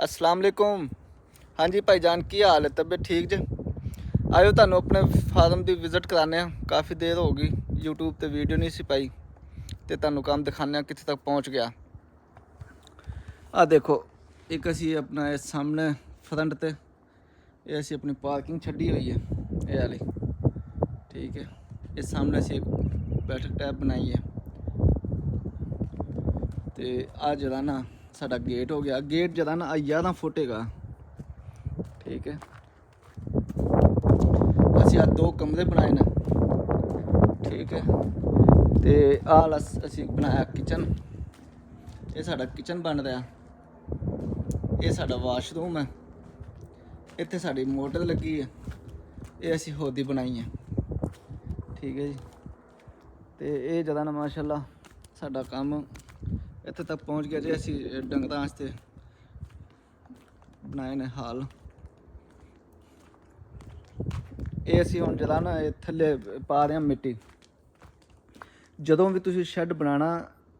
अस्सलाम वालेकुम। हाँ जी भाईजान, की हाल है? तबीयत ठीक जे? आयो तुहानू अपने फार्म की विजिट कराने। काफ़ी देर हो गई यूट्यूब ते वीडियो नहीं सी पाई, तो तुहानू काम दिखाने कित्थे तक पहुँच गया। आ देखो, एक असी अपना इस सामने फ्रंट ते ये असी अपनी पार्किंग छड्डी हुई है, ये वाली ठीक है। इस सामने असी एक बैठक टैब बनाई है, तो आ जरा ना साडा गेट हो गया। गेट जरा ना 11 फुट है, ठीक है। असी आ 2 कमरे बनाए न, ठीक है। तो आल असी बनाया किचन, ये साडा किचन बन रहा। ये साडा वाशरूम है, इत्थे साडी मोटर लगी है, ये असी होदी बनाई है, ठीक है जी। तो ये जरा ना माशाअल्लाह साडा काम इत्थे तक पहुँच गया जी। असी डंगरां वास्ते बनाए ने हाल। ये असी हुण जरा ना थल्ले पा रहे हैं मिट्टी। जदों भी तुसीं शैड बनाना,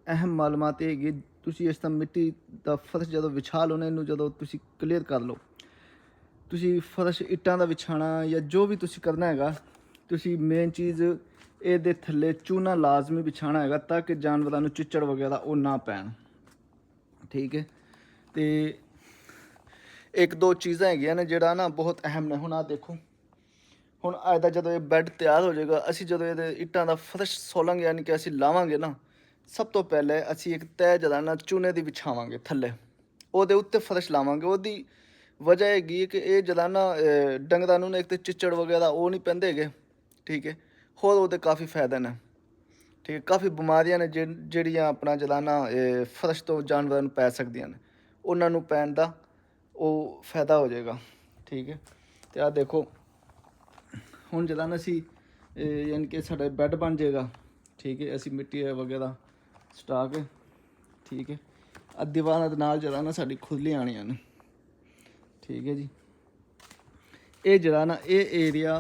अहम मालूमात ये हैगी, तुसीं इस तरह मिट्टी का फर्श जदों विछा लो ना, इनू जदों तुसीं क्लीयर कर लो, तुसीं फर्श इट्टां दा विछाना या जो भी तुसीं करना हैगा, तुसीं मेन चीज़ ये थल्ले चूना लाजमी विछाना हैगा, ताकि जानवरां नू चिच्चड़ वगैरह वो ना पैण, ठीक है। तो एक दो चीज़ां हैगियां ने जिहड़ा ना बहुत अहम ने। हुण आ देखो, हुण अज दा जदों ये बैड तैयार हो जाएगा, असी जदों ये इट्टां दा फर्श सोलांगे, यानी कि असी लावांगे ना, सब तो पहले असी एक तय जरा ना चूने दी बिछावांगे थल्ले, ओहदे उत्ते फर्श लावांगे। ओहदी वजह हैगी कि ये जरा ना डंगरां नू एक तो चिच्चड़ वगैरह वो नहीं पैंदे हैगे, ठीक है। होर ओहदे काफ़ी फायदे ने, ठीक है। काफ़ी बीमारियां ने जिहड़ियां अपना जरा ना फर्श तो जानवरां नू पै सकदियां ने, उन्हां नू पैण दा वो फायदा हो जाएगा, ठीक है। तो आ देखो, हुण जरा ना असी यानी कि साडा बैड बन जाएगा, ठीक है। असी मिट्टी वगैरह सटा के, ठीक है। दीवारां दे नाल जरा ना साडी खुरली आनियां ने, ठीक है जी। ये जरा ना ये एरिया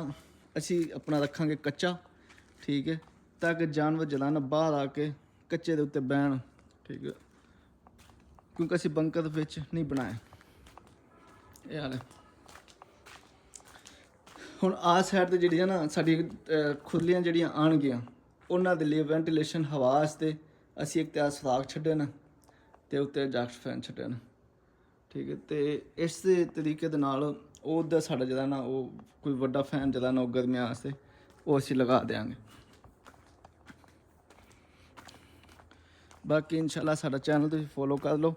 असी अपना रखांगे कच्चा, ठीक है, ताकि जानवर जरा ना बाहर आके कच्चे दे उत्ते बैण, ठीक है, क्योंकि असी बंकर विच नहीं बनाया। ये हाल है। हुण आ साइड ते जिहड़ियां ना साडी खुरलियां जिहड़ियां आउणगियां, उन्हां दे लिए वेंटिलेशन हवा वास्ते असी एक त्यार सुराख छड्डे न, ते उत्ते एग्जास्ट फैन छड्डे न, ठीक है। तो इस तरीके दे नाल ओहदा साडा जिहड़ा ना वो कोई वड्डा फैन जिहड़ा ना गर्मियां वास्ते वो असी लगा देंगे। बाकी इंशाल्लाह साडा चैनल तुसीं फॉलो कर लो।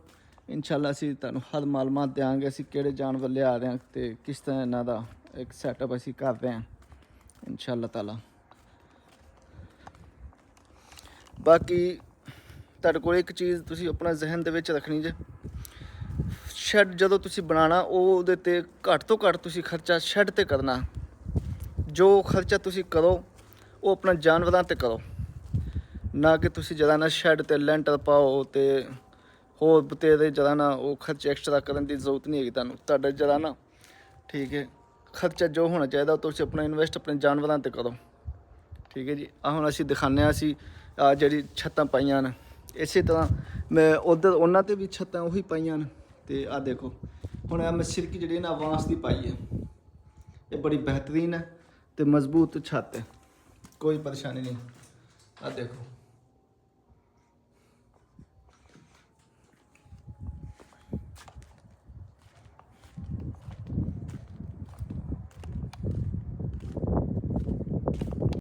इंशाल्लाह असी तुहानूं हर मालूमात देंगे, असी किहड़े जानवर लिया रहे हैं तो किस तरह इन्हां दा एक सैटअप असी कर रहे हैं इंशाल्लाह ताला। बाकी तुहाडे कोल एक चीज़ तुसीं अपना जहन दे विच रखनी जे, शैड जदों तुसीं बनाना ओहदे ते घट तो घट तुसीं खर्चा शैड ते करना। जो खर्चा तुसीं करो वो अपना जानवरां ते करो, ना कि तुसीं जरा ना शैड ते लैंटर पाओ तो होर बतेरे जरा ना वो खर्चे एक्स्ट्रा करने की जरूरत नहीं है तुहानूं। तुहाडा जरा ना, ठीक है, खर्चा जो होना चाहिए तुसीं अपना इन्वेस्ट अपने जानवरां ते करो, ठीक है जी। हुण असीं दिखाने असी जिहड़ी छत्तां पाइयां न, इस तरह मैं उधर उन्हां ते भी छत्तां उही पाइयां न। तो आ देखो, हुण मैं सिरकी जिहड़ी ना वांस दी पाई है, ये बड़ी बेहतरीन है तो मजबूत छत है, कोई परेशानी नहीं। आ देखो